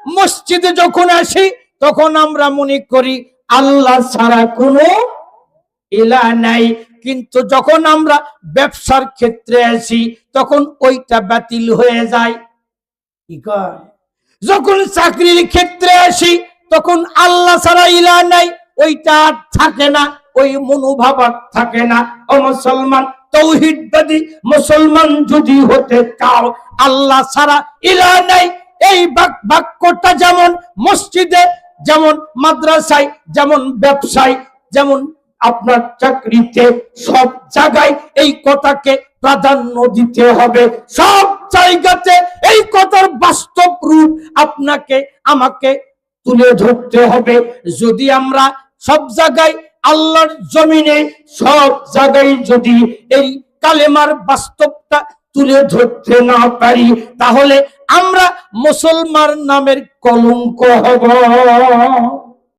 মসজিদে যখন আসি তখন আমরা মনে করি আল্লাহ ছাড়া কোনো ইলাহ নাই, কিন্তু যখন আমরা ব্যবসার ক্ষেত্রে আসি তখন ওইটা বাতিল হয়ে যায়। কি কয়? যখন চাকরির ক্ষেত্রে আসি তখন আল্লাহ ছাড়া ইলাহ নাই, ওইটা আর থাকে না, ওই মনোভাব আর থাকে না। ও মুসলমান, তাওহীদবাদী মুসলমান যদি হতে চাও, আল্লাহ ছাড়া ইলাহ নাই এই বাক্যটা যেমন মসজিদে, যেমন মাদ্রাসায়, যেমন ব্যবসায়, যেমন আপনার চাকরিতে, সব জায়গায় এই কথাকে প্রাধান্য দিতে হবে। সব জায়গাতে এই কথার বাস্তব রূপ আপনাকে আমাকে তুলে ধরতে হবে। যদি আমরা সব জায়গায় আল্লাহর জমিনে সব জায়গায় যদি এই কালেমার বাস্তবটা তুলে ধরতে না পারি, তাহলে আমরা মুসলমান নামের কলঙ্ক হব।